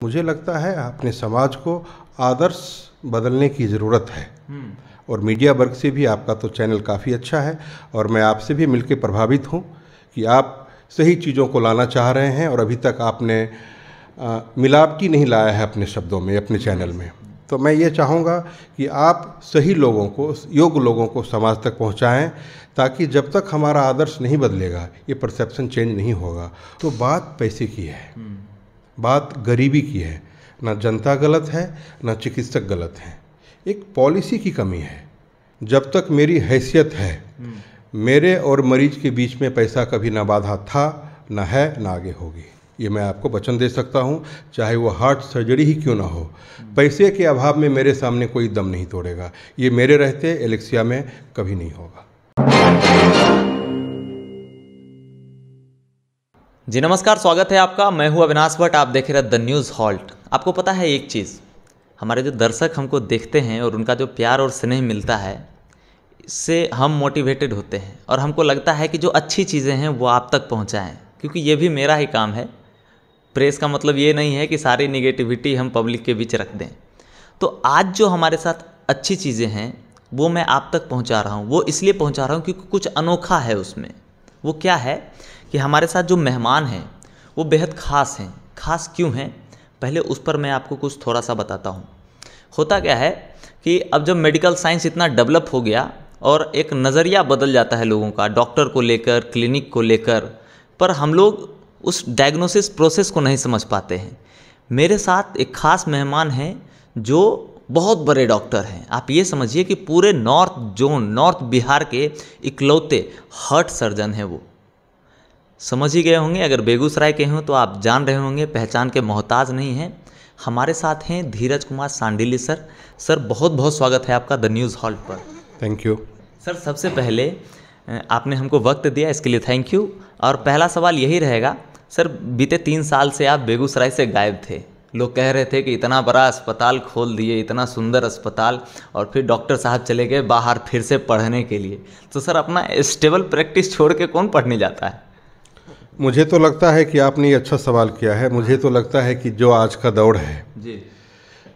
मुझे लगता है अपने समाज को आदर्श बदलने की ज़रूरत है। और मीडिया वर्ग से भी आपका तो चैनल काफ़ी अच्छा है और मैं आपसे भी मिलकर प्रभावित हूँ कि आप सही चीज़ों को लाना चाह रहे हैं और अभी तक आपने मिलावटी नहीं लाया है अपने शब्दों में, अपने चैनल में। तो मैं ये चाहूँगा कि आप सही लोगों को, योग्य लोगों को समाज तक पहुँचाएँ, ताकि जब तक हमारा आदर्श नहीं बदलेगा, ये परसेप्शन चेंज नहीं होगा। तो बात पैसे की है, बात गरीबी की है। ना जनता गलत है, ना चिकित्सक गलत हैं। एक पॉलिसी की कमी है। जब तक मेरी हैसियत है, मेरे और मरीज के बीच में पैसा कभी ना बाधा था, ना है, ना आगे होगी। ये मैं आपको वचन दे सकता हूँ, चाहे वो हार्ट सर्जरी ही क्यों ना हो। पैसे के अभाव में मेरे सामने कोई दम नहीं तोड़ेगा। ये मेरे रहते एलेक्सिया में कभी नहीं होगा। जी नमस्कार, स्वागत है आपका। मैं हूं अविनाश भट्ट, आप देख रहे हैं द न्यूज़ हॉल्ट। आपको पता है एक चीज़, हमारे जो दर्शक हमको देखते हैं और उनका जो प्यार और स्नेह मिलता है, इससे हम मोटिवेटेड होते हैं और हमको लगता है कि जो अच्छी चीज़ें हैं वो आप तक पहुंचाएं, क्योंकि ये भी मेरा ही काम है। प्रेस का मतलब ये नहीं है कि सारी निगेटिविटी हम पब्लिक के बीच रख दें। तो आज जो हमारे साथ अच्छी चीज़ें हैं वो मैं आप तक पहुंचा रहा हूं। वो इसलिए पहुंचा रहा हूं क्योंकि कुछ अनोखा है उसमें। वो क्या है कि हमारे साथ जो मेहमान हैं वो बेहद ख़ास हैं। ख़ास क्यों हैं, पहले उस पर मैं आपको कुछ थोड़ा सा बताता हूँ। होता क्या है कि अब जब मेडिकल साइंस इतना डेवलप हो गया और एक नज़रिया बदल जाता है लोगों का, डॉक्टर को लेकर, क्लिनिक को लेकर, पर हम लोग उस डायग्नोसिस प्रोसेस को नहीं समझ पाते हैं। मेरे साथ एक ख़ास मेहमान हैं जो बहुत बड़े डॉक्टर हैं। आप ये समझिए कि पूरे नॉर्थ जोन, नॉर्थ बिहार के इकलौते हार्ट सर्जन हैं वो। समझ ही गए होंगे, अगर बेगूसराय के हों तो आप जान रहे होंगे, पहचान के मोहताज नहीं हैं। हमारे साथ हैं धीरज कुमार सांडिल्य सर। सर बहुत बहुत स्वागत है आपका द न्यूज़ हॉल्ट पर। Thank you sir. सबसे पहले आपने हमको वक्त दिया, इसके लिए थैंक यू। और पहला सवाल यही रहेगा सर, बीते 3 साल से आप बेगूसराय से गायब थे। लोग कह रहे थे कि इतना बड़ा अस्पताल खोल दिए, इतना सुंदर अस्पताल, और फिर डॉक्टर साहब चले गए बाहर फिर से पढ़ने के लिए। तो सर अपना स्टेबल प्रैक्टिस छोड़ के कौन पढ़ने जाता है? मुझे तो लगता है कि आपने ये अच्छा सवाल किया है। मुझे तो लगता है कि जो आज का दौर है जी,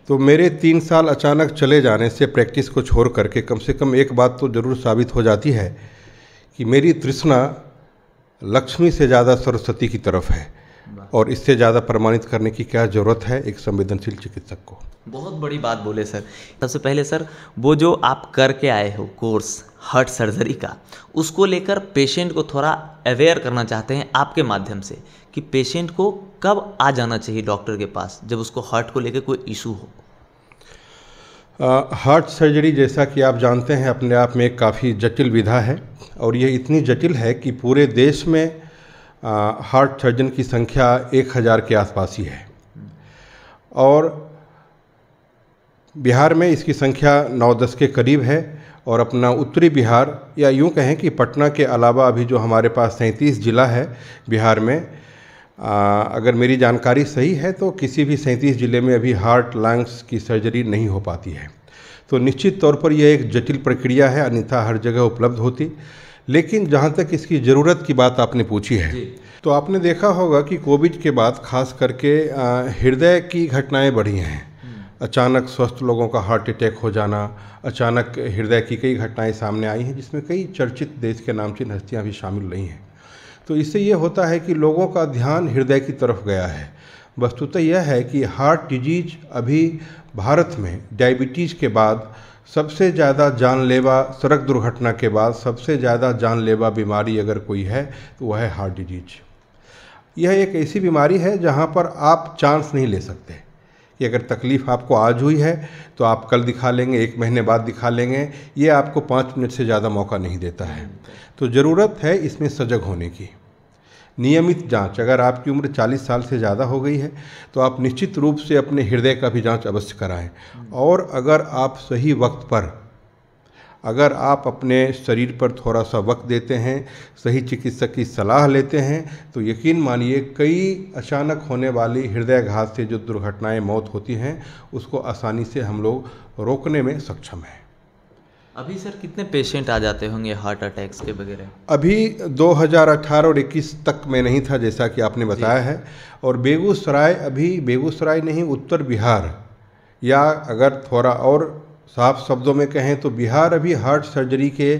तो मेरे 3 साल अचानक चले जाने से प्रैक्टिस को छोड़ करके कम से कम एक बात तो ज़रूर साबित हो जाती है कि मेरी तृष्णा लक्ष्मी से ज़्यादा सरस्वती की तरफ है। और इससे ज़्यादा प्रमाणित करने की क्या ज़रूरत है एक संवेदनशील चिकित्सक को। बहुत बड़ी बात बोले सर। सबसे पहले सर, वो जो आप करके आए हो कोर्स हार्ट सर्जरी का, उसको लेकर पेशेंट को थोड़ा अवेयर करना चाहते हैं आपके माध्यम से कि पेशेंट को कब आ जाना चाहिए डॉक्टर के पास जब उसको हार्ट को लेकर कोई इशू हो। हार्ट सर्जरी जैसा कि आप जानते हैं अपने आप में एक काफ़ी जटिल विधा है और ये इतनी जटिल है कि पूरे देश में हार्ट सर्जन की संख्या 1000 के आसपास ही है और बिहार में इसकी संख्या 9-10 के करीब है। और अपना उत्तरी बिहार, या यूँ कहें कि पटना के अलावा अभी जो हमारे पास 37 जिला है बिहार में, अगर मेरी जानकारी सही है तो किसी भी 37 ज़िले में अभी हार्ट लंग्स की सर्जरी नहीं हो पाती है। तो निश्चित तौर पर यह एक जटिल प्रक्रिया है, अन्यथा हर जगह उपलब्ध होती। लेकिन जहाँ तक इसकी ज़रूरत की बात आपने पूछी है, तो आपने देखा होगा कि कोविड के बाद खास करके हृदय की घटनाएं बढ़ी हैं। अचानक स्वस्थ लोगों का हार्ट अटैक हो जाना, अचानक हृदय की कई घटनाएं सामने आई हैं जिसमें कई चर्चित देश के नामचीन हस्तियाँ भी शामिल रही हैं। तो इससे ये होता है कि लोगों का ध्यान हृदय की तरफ गया है। वस्तुतः यह है कि हार्ट डिजीज अभी भारत में डायबिटीज़ के बाद सबसे ज़्यादा जानलेवा, सड़क दुर्घटना के बाद सबसे ज़्यादा जानलेवा बीमारी अगर कोई है तो वह है हार्ट डिजीज। यह एक ऐसी बीमारी है जहाँ पर आप चांस नहीं ले सकते कि अगर तकलीफ़ आपको आज हुई है तो आप कल दिखा लेंगे, 1 महीने बाद दिखा लेंगे। ये आपको 5 मिनट से ज़्यादा मौका नहीं देता है। तो ज़रूरत है इसमें सजग होने की। नियमित जांच, अगर आपकी उम्र 40 साल से ज़्यादा हो गई है तो आप निश्चित रूप से अपने हृदय का भी जांच अवश्य कराएं। और अगर आप सही वक्त पर, अगर आप अपने शरीर पर थोड़ा सा वक्त देते हैं, सही चिकित्सक की सलाह लेते हैं, तो यकीन मानिए कई अचानक होने वाली हृदयाघात से जो दुर्घटनाएं, मौत होती हैं, उसको आसानी से हम लोग रोकने में सक्षम हैं। अभी सर कितने पेशेंट आ जाते होंगे हार्ट अटैक्स के वगैरह? अभी 2018 और 21 तक में नहीं था, जैसा कि आपने बताया है। और बेगूसराय, अभी बेगूसराय नहीं, उत्तर बिहार, या अगर थोड़ा और साफ शब्दों में कहें तो बिहार अभी हार्ट सर्जरी के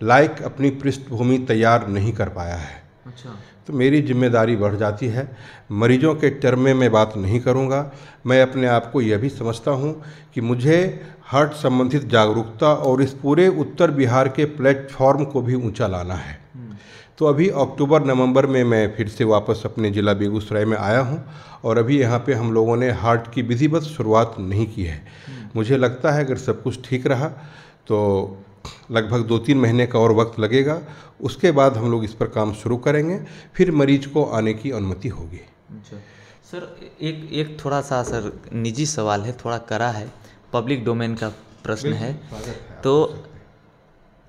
लायक अपनी पृष्ठभूमि तैयार नहीं कर पाया है। अच्छा। तो मेरी जिम्मेदारी बढ़ जाती है। मरीजों के टर्म में मैं बात नहीं करूंगा। मैं अपने आप को यह भी समझता हूं कि मुझे हार्ट संबंधित जागरूकता और इस पूरे उत्तर बिहार के प्लेटफॉर्म को भी ऊंचा लाना है। तो अभी अक्टूबर नवंबर में मैं फिर से वापस अपने ज़िला बेगूसराय में आया हूं और अभी यहाँ पे हम लोगों ने हार्ट की विधिवत शुरुआत नहीं की है। मुझे लगता है अगर सब कुछ ठीक रहा तो लगभग 2-3 महीने का और वक्त लगेगा। उसके बाद हम लोग इस पर काम शुरू करेंगे, फिर मरीज को आने की अनुमति होगी। अच्छा सर, एक थोड़ा सा सर निजी सवाल है, थोड़ा कड़ा है, पब्लिक डोमेन का प्रश्न है। तो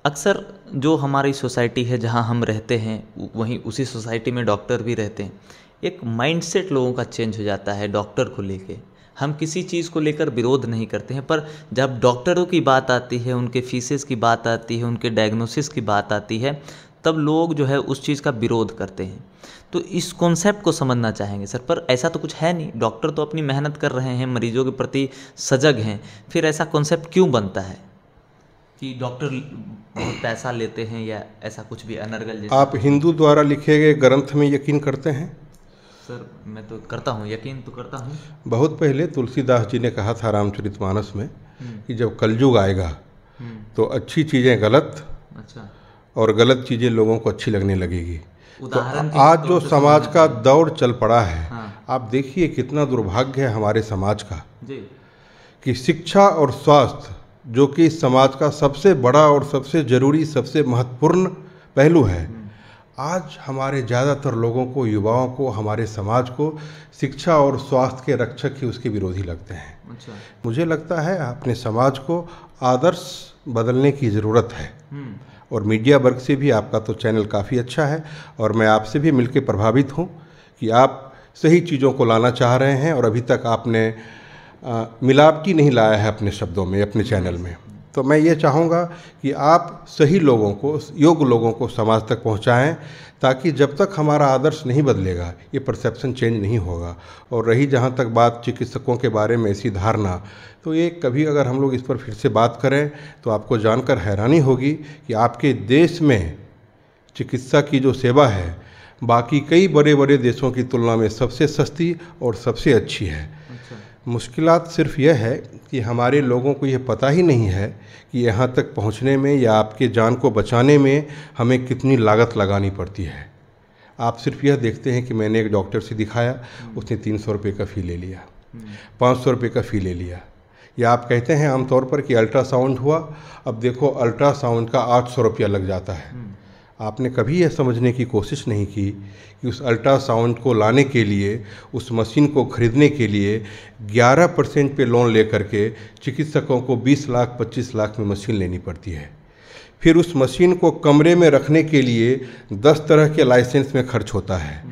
अक्सर जो हमारी सोसाइटी है जहां हम रहते हैं, वहीं उसी सोसाइटी में डॉक्टर भी रहते हैं। एक माइंडसेट लोगों का चेंज हो जाता है डॉक्टर को लेके। हम किसी चीज़ को लेकर विरोध नहीं करते हैं, पर जब डॉक्टरों की बात आती है, उनके फीसेस की बात आती है, उनके डायग्नोसिस की बात आती है, तब लोग जो है उस चीज़ का विरोध करते हैं। तो इस कॉन्सेप्ट को समझना चाहेंगे सर, पर ऐसा तो कुछ है नहीं। डॉक्टर तो अपनी मेहनत कर रहे हैं, मरीजों के प्रति सजग हैं, फिर ऐसा कॉन्सेप्ट क्यों बनता है कि डॉक्टर बहुत पैसा लेते हैं या ऐसा कुछ भी अनर्गल जैसा? आप हिंदू द्वारा लिखे गए ग्रंथ में यकीन करते हैं? सर मैं तो करता हूँ, यकीन तो करता हूँ। बहुत पहले तुलसीदास जी ने कहा था रामचरितमानस में कि जब कलयुग आएगा तो अच्छी चीज़ें गलत, अच्छा, और गलत चीज़ें लोगों को अच्छी लगने लगेगी। तो उदाहरण आज जो समाज का दौर चल पड़ा है, हाँ। आप देखिए कितना दुर्भाग्य है हमारे समाज का जी, कि शिक्षा और स्वास्थ्य, जो कि समाज का सबसे बड़ा और सबसे ज़रूरी, सबसे महत्वपूर्ण पहलू है, आज हमारे ज़्यादातर लोगों को, युवाओं को, हमारे समाज को शिक्षा और स्वास्थ्य के रक्षक ही उसके विरोधी लगते हैं। अच्छा, मुझे लगता है अपने समाज को आदर्श बदलने की ज़रूरत है। और मीडिया वर्ग से भी आपका तो चैनल काफ़ी अच्छा है और मैं आपसे भी मिलकर प्रभावित हूँ कि आप सही चीज़ों को लाना चाह रहे हैं और अभी तक आपने मिलावटी नहीं लाया है अपने शब्दों में, अपने चैनल में। तो मैं ये चाहूँगा कि आप सही लोगों को, योग्य लोगों को समाज तक पहुँचाएँ, ताकि जब तक हमारा आदर्श नहीं बदलेगा ये परसेप्शन चेंज नहीं होगा। और रही जहाँ तक बात चिकित्सकों के बारे में ऐसी धारणा, तो ये कभी अगर हम लोग इस पर फिर से बात करें तो आपको जानकर हैरानी होगी कि आपके देश में चिकित्सा की जो सेवा है बाकी कई बड़े बड़े देशों की तुलना में सबसे सस्ती और सबसे अच्छी है। मुश्किलात सिर्फ यह है कि हमारे लोगों को यह पता ही नहीं है कि यहाँ तक पहुँचने में या आपके जान को बचाने में हमें कितनी लागत लगानी पड़ती है। आप सिर्फ यह देखते हैं कि मैंने एक डॉक्टर से दिखाया, उसने 300 रुपये का फ़ी ले लिया, 500 रुपये का फ़ी ले लिया। या आप कहते हैं आमतौर पर कि अल्ट्रासाउंड हुआ, अब देखो अल्ट्रासाउंड का 800 रुपया लग जाता है। आपने कभी यह समझने की कोशिश नहीं की कि उस अल्ट्रासाउंड को लाने के लिए, उस मशीन को खरीदने के लिए 11% पे लोन लेकर के चिकित्सकों को 20 लाख 25 लाख में मशीन लेनी पड़ती है। फिर उस मशीन को कमरे में रखने के लिए 10 तरह के लाइसेंस में खर्च होता है।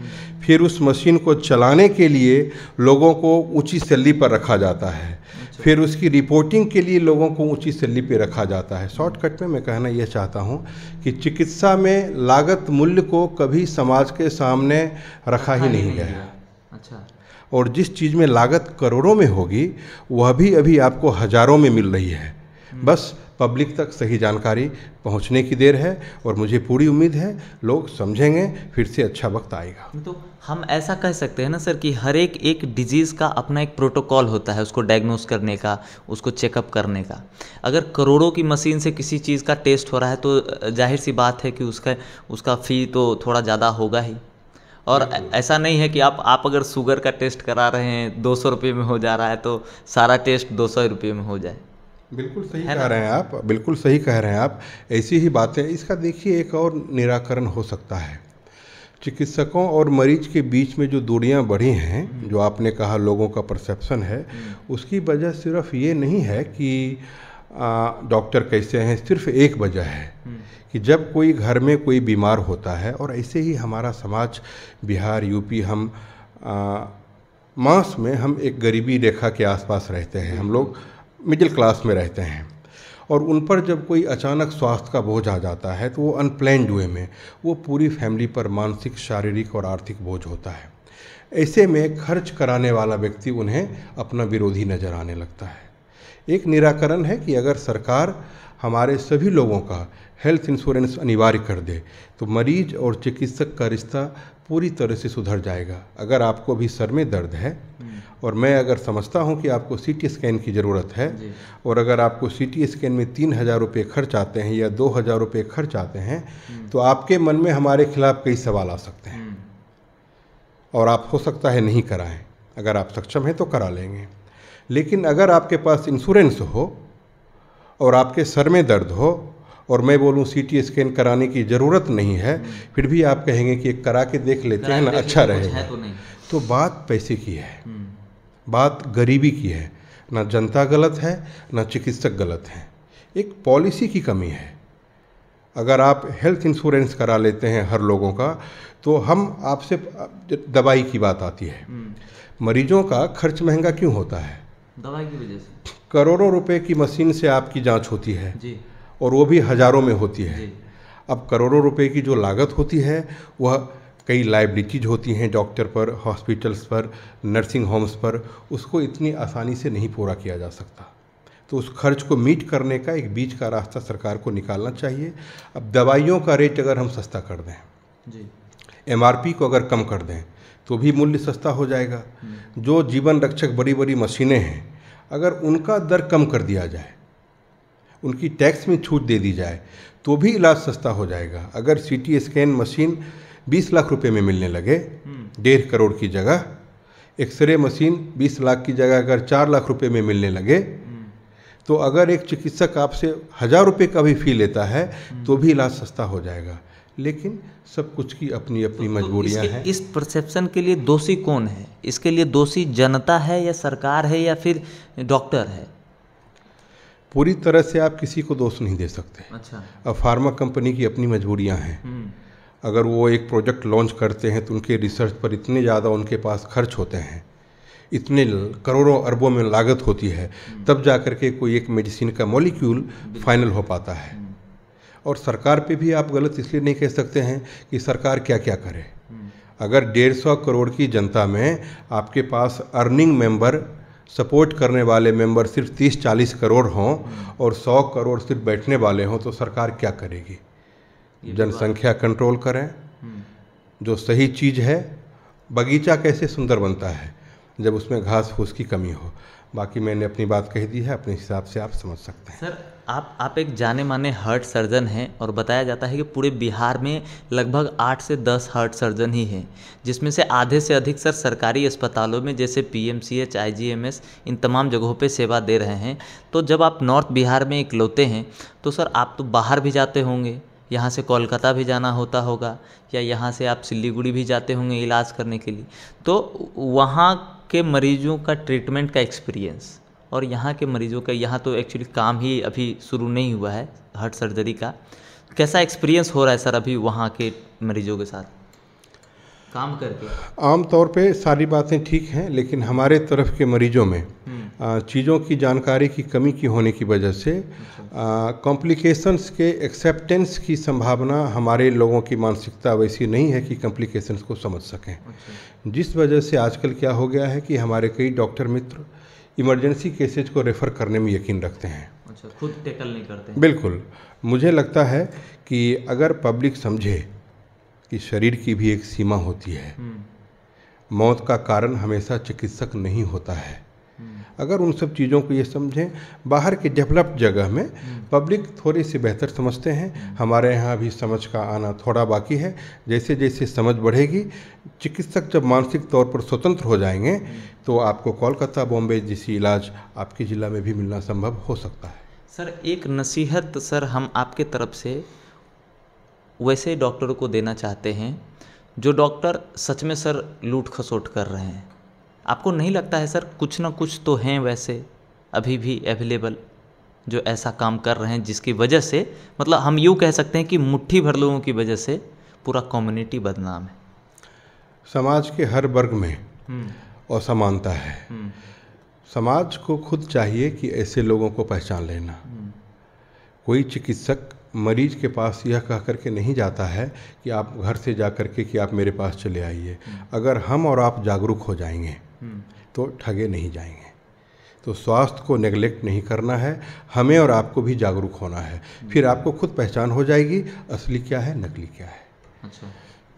फिर उस मशीन को चलाने के लिए लोगों को ऊंची सैलरी पर रखा जाता है। फिर उसकी रिपोर्टिंग के लिए लोगों को ऊंची सैलरी पे रखा जाता है। शॉर्टकट में मैं कहना यह चाहता हूं कि चिकित्सा में लागत मूल्य को कभी समाज के सामने रखा ही नहीं गया। अच्छा, और जिस चीज़ में लागत करोड़ों में होगी वह भी अभी आपको हज़ारों में मिल रही है। बस पब्लिक तक सही जानकारी पहुंचने की देर है और मुझे पूरी उम्मीद है लोग समझेंगे, फिर से अच्छा वक्त आएगा। तो हम ऐसा कह सकते हैं ना सर कि हर एक डिजीज़ का अपना एक प्रोटोकॉल होता है, उसको डायग्नोस करने का, उसको चेकअप करने का। अगर करोड़ों की मशीन से किसी चीज़ का टेस्ट हो रहा है तो जाहिर सी बात है कि उसका फ़ी तो थोड़ा ज़्यादा होगा ही। और ऐसा नहीं है कि आप अगर शुगर का टेस्ट करा रहे हैं 200 रुपये में हो जा रहा है तो सारा टेस्ट 200 रुपये में हो जाए। बिल्कुल सही कह रहे हैं आप, बिल्कुल सही कह रहे हैं आप। ऐसी ही बातें, इसका देखिए एक और निराकरण हो सकता है। चिकित्सकों और मरीज के बीच में जो दूरियां बढ़ी हैं, जो आपने कहा लोगों का परसेप्शन है, उसकी वजह सिर्फ ये नहीं है कि डॉक्टर कैसे हैं, सिर्फ एक वजह है कि जब कोई घर में कोई बीमार होता है, और ऐसे ही हमारा समाज बिहार, यूपी, हम मास में हम एक गरीबी रेखा के आसपास रहते हैं, हम लोग मिडिल क्लास में रहते हैं। और उन पर जब कोई अचानक स्वास्थ्य का बोझ आ जाता है तो वो अनप्लैन्ड वे में वो पूरी फैमिली पर मानसिक, शारीरिक और आर्थिक बोझ होता है। ऐसे में खर्च कराने वाला व्यक्ति उन्हें अपना विरोधी नज़र आने लगता है। एक निराकरण है कि अगर सरकार हमारे सभी लोगों का हेल्थ इंश्योरेंस अनिवार्य कर दे तो मरीज और चिकित्सक का रिश्ता पूरी तरह से सुधर जाएगा। अगर आपको भी सर में दर्द है और मैं अगर समझता हूं कि आपको सीटी स्कैन की ज़रूरत है और अगर आपको सीटी स्कैन में 3,000 रुपये खर्च आते हैं या 2,000 रुपये खर्च आते हैं तो आपके मन में हमारे खिलाफ कई सवाल आ सकते हैं और आप हो सकता है नहीं कराएं। अगर आप सक्षम हैं तो करा लेंगे, लेकिन अगर आपके पास इंश्योरेंस हो और आपके सर में दर्द हो और मैं बोलूं सीटी स्कैन कराने की ज़रूरत नहीं है, फिर भी आप कहेंगे कि एक करा के देख लेते हैं ना, अच्छा रहेगा। तो बात पैसे की है, बात गरीबी की है। ना जनता गलत है ना चिकित्सक गलत है, एक पॉलिसी की कमी है। अगर आप हेल्थ इंश्योरेंस करा लेते हैं हर लोगों का तो हम आपसे दवाई की बात आती है। मरीजों का खर्च महंगा क्यों होता है? दवाई की वजह से। करोड़ों रुपए की मशीन से आपकी जांच होती है जी। और वो भी हज़ारों में होती है जी। अब करोड़ों रुपए की जो लागत होती है वह कई लायबिलिटीज होती हैं डॉक्टर पर, हॉस्पिटल्स पर, नर्सिंग होम्स पर, उसको इतनी आसानी से नहीं पूरा किया जा सकता। तो उस खर्च को मीट करने का एक बीच का रास्ता सरकार को निकालना चाहिए। अब दवाइयों का रेट अगर हम सस्ता कर दें जी, MRP को अगर कम कर दें तो भी मूल्य सस्ता हो जाएगा। जो जीवन रक्षक बड़ी बड़ी मशीनें हैं अगर उनका दर कम कर दिया जाए, उनकी टैक्स में छूट दे दी जाए तो भी इलाज सस्ता हो जाएगा। अगर सीटी स्कैन मशीन 20 लाख रुपए में मिलने लगे 1.5 करोड़ की जगह, एक्सरे मशीन 20 लाख की जगह अगर 4 लाख रुपए में मिलने लगे तो अगर एक चिकित्सक आपसे 1,000 रुपये का भी फी लेता है तो भी इलाज सस्ता हो जाएगा। लेकिन सब कुछ की अपनी अपनी मजबूरियां हैं। इस परसेप्शन के लिए दोषी कौन है? इसके लिए दोषी जनता है या सरकार है या फिर डॉक्टर है? पूरी तरह से आप किसी को दोष नहीं दे सकते। अच्छा। अब फार्मा कंपनी की अपनी मजबूरियां हैं। अगर वो एक प्रोजेक्ट लॉन्च करते हैं तो उनके रिसर्च पर इतने ज़्यादा उनके पास खर्च होते हैं, इतने करोड़ों अरबों में लागत होती है, तब जा कर के कोई एक मेडिसिन का मॉलिक्यूल फाइनल हो पाता है। और सरकार पे भी आप गलत इसलिए नहीं कह सकते हैं कि सरकार क्या क्या करे। अगर 150 करोड़ की जनता में आपके पास अर्निंग मेंबर, सपोर्ट करने वाले मेंबर सिर्फ 30-40 करोड़ हों और 100 करोड़ सिर्फ बैठने वाले हों तो सरकार क्या करेगी? जनसंख्या कंट्रोल करें। जो सही चीज़ है, बगीचा कैसे सुंदर बनता है जब उसमें घास फूस की कमी हो। बाकी मैंने अपनी बात कह दी है, अपने हिसाब से आप समझ सकते हैं। सर, आप एक जाने माने हार्ट सर्जन हैं और बताया जाता है कि पूरे बिहार में लगभग 8 से 10 हार्ट सर्जन ही हैं, जिसमें से आधे से अधिक सर सरकारी अस्पतालों में जैसे PMCH, IGMS इन तमाम जगहों पे सेवा दे रहे हैं। तो जब आप नॉर्थ बिहार में इकलौते हैं तो सर आप तो बाहर भी जाते होंगे, यहाँ से कोलकाता भी जाना होता होगा या यहाँ से आप सिलीगुड़ी भी जाते होंगे इलाज करने के लिए। तो वहाँ के मरीजों का ट्रीटमेंट का एक्सपीरियंस और यहाँ के मरीजों का, यहाँ तो एक्चुअली काम ही अभी शुरू नहीं हुआ है हार्ट सर्जरी का, कैसा एक्सपीरियंस हो रहा है सर अभी वहाँ के मरीजों के साथ काम करके? आम तौर पे सारी बातें ठीक हैं, लेकिन हमारे तरफ के मरीजों में चीज़ों की जानकारी की कमी की होने की वजह से कॉम्प्लिकेशंस के एक्सेप्टेंस की संभावना, हमारे लोगों की मानसिकता वैसी नहीं है कि कॉम्प्लिकेशंस को समझ सकें। जिस वजह से आजकल क्या हो गया है कि हमारे कई डॉक्टर मित्र इमरजेंसी केसेज को रेफ़र करने में यकीन रखते हैं। अच्छा, खुद टैकल नहीं करते? बिल्कुल। मुझे लगता है कि अगर पब्लिक समझे कि शरीर की भी एक सीमा होती है, मौत का कारण हमेशा चिकित्सक नहीं होता है, अगर उन सब चीज़ों को ये समझें, बाहर के डेवलप्ड जगह में पब्लिक थोड़ी सी बेहतर समझते हैं। हमारे यहाँ भी समझ का आना थोड़ा बाकी है। जैसे जैसे समझ बढ़ेगी, चिकित्सक जब मानसिक तौर पर स्वतंत्र हो जाएंगे तो आपको कोलकाता, बॉम्बे जैसी इलाज आपके ज़िला में भी मिलना संभव हो सकता है। सर, एक नसीहत सर हम आपके तरफ से वैसे डॉक्टरों को देना चाहते हैं जो डॉक्टर सच में सर लूट खसोट कर रहे हैं। आपको नहीं लगता है सर कुछ ना कुछ तो हैं वैसे अभी भी अवेलेबल जो ऐसा काम कर रहे हैं जिसकी वजह से, मतलब हम यूँ कह सकते हैं कि मुट्ठी भर लोगों की वजह से पूरा कम्युनिटी बदनाम है? समाज के हर वर्ग में असमानता है। समाज को खुद चाहिए कि ऐसे लोगों को पहचान लेना। कोई चिकित्सक मरीज के पास यह कह करके नहीं जाता है कि आप घर से जा करके कि आप मेरे पास चले आइए। अगर हम और आप जागरूक हो जाएंगे तो ठगे नहीं जाएंगे। तो स्वास्थ्य को नेगलेक्ट नहीं करना है, हमें और आपको भी जागरूक होना है। फिर आपको खुद पहचान हो जाएगी असली क्या है, नकली क्या है। अच्छा,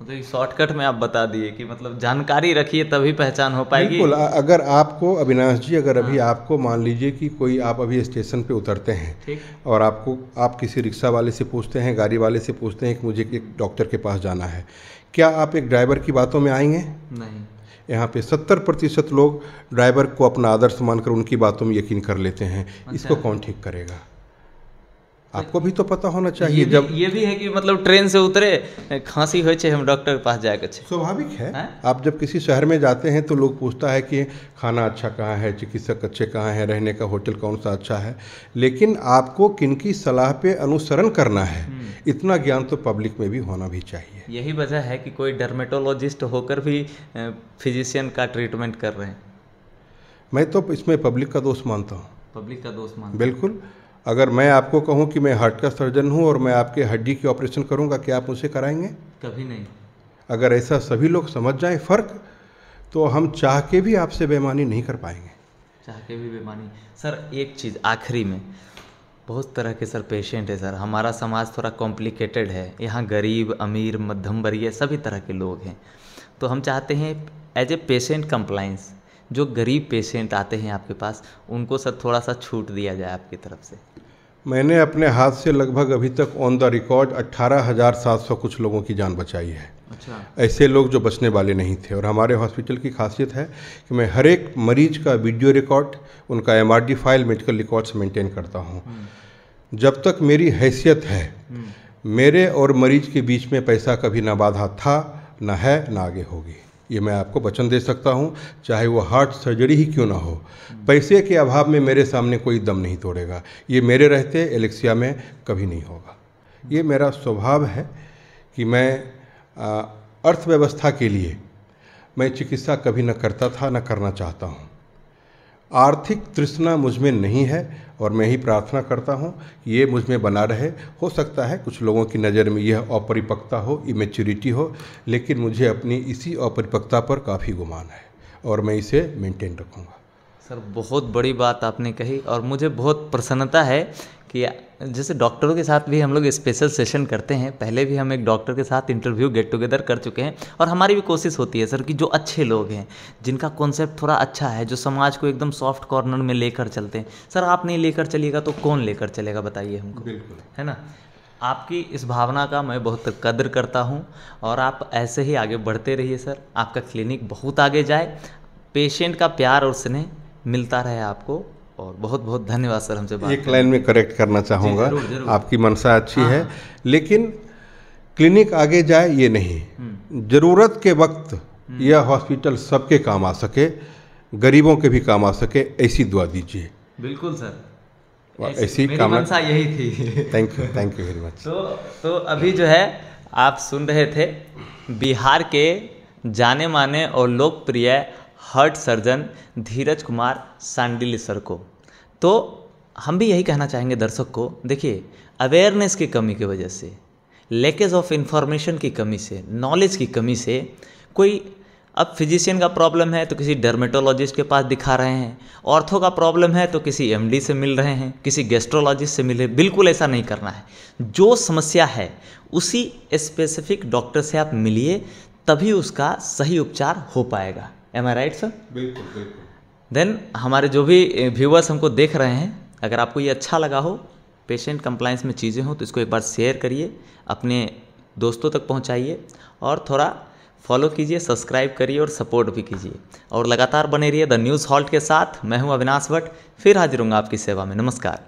मतलब शॉर्टकट में आप बता दिए कि मतलब जानकारी रखिए तभी पहचान हो पाएगी। बिल्कुल। अगर आपको अविनाश जी, अगर अभी आपको मान लीजिए कि कोई, आप अभी स्टेशन पे उतरते हैं और आप किसी रिक्शा वाले से पूछते हैं, गाड़ी वाले से पूछते हैं कि मुझे एक डॉक्टर के पास जाना है, क्या आप एक ड्राइवर की बातों में आएंगे? नहीं। यहाँ पे 70% लोग ड्राइवर को अपना आदर्श मानकर उनकी बातों में यकीन कर लेते हैं। इसको कौन ठीक करेगा? आपको भी तो पता होना चाहिए। जब ये भी है कि मतलब ट्रेन से उतरे, खांसी हो छे, हम डॉक्टर के पास जाएगा। स्वाभाविक है। आप जब किसी शहर में जाते हैं तो लोग पूछता है कि खाना अच्छा कहाँ है, चिकित्सक अच्छे कहाँ हैं, रहने का होटल कौन सा अच्छा है। लेकिन आपको किनकी सलाह पे अनुसरण करना है, इतना ज्ञान तो पब्लिक में भी होना भी चाहिए। यही वजह है कि कोई डर्मेटोलॉजिस्ट होकर भी फिजिशियन का ट्रीटमेंट कर रहे हैं। मैं तो इसमें पब्लिक का दोष मानता हूँ। पब्लिक का दोष मानता हूँ, बिल्कुल। अगर मैं आपको कहूं कि मैं हार्ट का सर्जन हूं और मैं आपके हड्डी की ऑपरेशन करूंगा, क्या आप मुझसे कराएंगे? कभी नहीं। अगर ऐसा सभी लोग समझ जाएं फ़र्क, तो हम चाह के भी आपसे बेईमानी नहीं कर पाएंगे। चाह के भी बेईमानी। सर एक चीज़ आखिरी में, बहुत तरह के सर पेशेंट है सर, हमारा समाज थोड़ा कॉम्प्लिकेटेड है, यहाँ गरीब अमीर मध्यम वर्गीय सभी तरह के लोग हैं। तो हम चाहते हैं एज ए पेशेंट कंप्लाइंस, जो गरीब पेशेंट आते हैं आपके पास, उनको सर थोड़ा सा छूट दिया जाए आपकी तरफ से। मैंने अपने हाथ से लगभग अभी तक ऑन द रिकॉर्ड 18,700 कुछ लोगों की जान बचाई है। अच्छा। ऐसे लोग जो बचने वाले नहीं थे। और हमारे हॉस्पिटल की खासियत है कि मैं हर एक मरीज का वीडियो रिकॉर्ड, उनका MRD file, medical records maintain करता हूँ। जब तक मेरी हैसियत है, मेरे और मरीज के बीच में पैसा कभी ना बाधा था, ना है, ना आगे होगी। ये मैं आपको वचन दे सकता हूँ, चाहे वो हार्ट सर्जरी ही क्यों ना हो। पैसे के अभाव में मेरे सामने कोई दम नहीं तोड़ेगा। ये मेरे रहते एलेक्सिया में कभी नहीं होगा। ये मेरा स्वभाव है कि मैं अर्थव्यवस्था के लिए मैं चिकित्सा कभी न करता था, न करना चाहता हूँ। आर्थिक तृष्णा मुझ में नहीं है और मैं ही प्रार्थना करता हूँ कि ये मुझ में बना रहे। हो सकता है कुछ लोगों की नज़र में यह अपरिपक्वता हो, इमेच्योरिटी हो, लेकिन मुझे अपनी इसी अपरिपक्वता पर काफ़ी गुमान है और मैं इसे मेंटेन रखूँगा। सर बहुत बड़ी बात आपने कही और मुझे बहुत प्रसन्नता है कि जैसे डॉक्टरों के साथ भी हम लोग स्पेशल सेशन करते हैं। पहले भी हम एक डॉक्टर के साथ इंटरव्यू गेट टुगेदर कर चुके हैं और हमारी भी कोशिश होती है सर कि जो अच्छे लोग हैं, जिनका कॉन्सेप्ट थोड़ा अच्छा है, जो समाज को एकदम सॉफ्ट कॉर्नर में लेकर चलते हैं। सर आप नहीं लेकर चलिएगा तो कौन लेकर चलेगा, बताइए हमको। बिल्कुल, है ना। आपकी इस भावना का मैं बहुत कद्र करता हूँ और आप ऐसे ही आगे बढ़ते रहिए सर। आपका क्लिनिक बहुत आगे जाए, पेशेंट का प्यार और स्नेह मिलता रहे आपको। और बहुत बहुत धन्यवाद सर हमसे बात। एक लाइन में करेक्ट करना चाहूँगा, आपकी मनसा अच्छी है, लेकिन क्लिनिक आगे जाए ये नहीं। ज़रूरत के वक्त यह हॉस्पिटल सबके काम आ सके, गरीबों के भी काम आ सके, ऐसी दुआ दीजिए। बिल्कुल सर, ऐसी मेरी मनसा यही थी। Thank you very much. तो अभी जो है आप सुन रहे थे बिहार के जाने माने और लोकप्रिय हार्ट सर्जन धीरज कुमार सांडिल सर को। तो हम भी यही कहना चाहेंगे दर्शक को, देखिए अवेयरनेस की कमी की वजह से, लैकेज ऑफ इंफॉर्मेशन की कमी से, नॉलेज की कमी से, कोई अब फिजिशियन का प्रॉब्लम है तो किसी डर्मेटोलॉजिस्ट के पास दिखा रहे हैं, ऑर्थो का प्रॉब्लम है तो किसी MD से मिल रहे हैं, किसी गैस्ट्रोलॉजिस्ट से मिले। बिल्कुल ऐसा नहीं करना है। जो समस्या है उसी स्पेसिफिक डॉक्टर से आप मिलिए, तभी उसका सही उपचार हो पाएगा। एम आई राइट सर? बिल्कुल बिल्कुल। देन हमारे जो भी व्यूअर्स हमको देख रहे हैं, अगर आपको ये अच्छा लगा हो, पेशेंट कंप्लायंस में चीज़ें हो, तो इसको एक बार शेयर करिए, अपने दोस्तों तक पहुंचाइए और थोड़ा फॉलो कीजिए, सब्सक्राइब करिए और सपोर्ट भी कीजिए। और लगातार बने रहिए द न्यूज़ हॉल्ट के साथ। मैं हूं अविनाश भट्ट, फिर हाजिर हूँगा आपकी सेवा में। नमस्कार।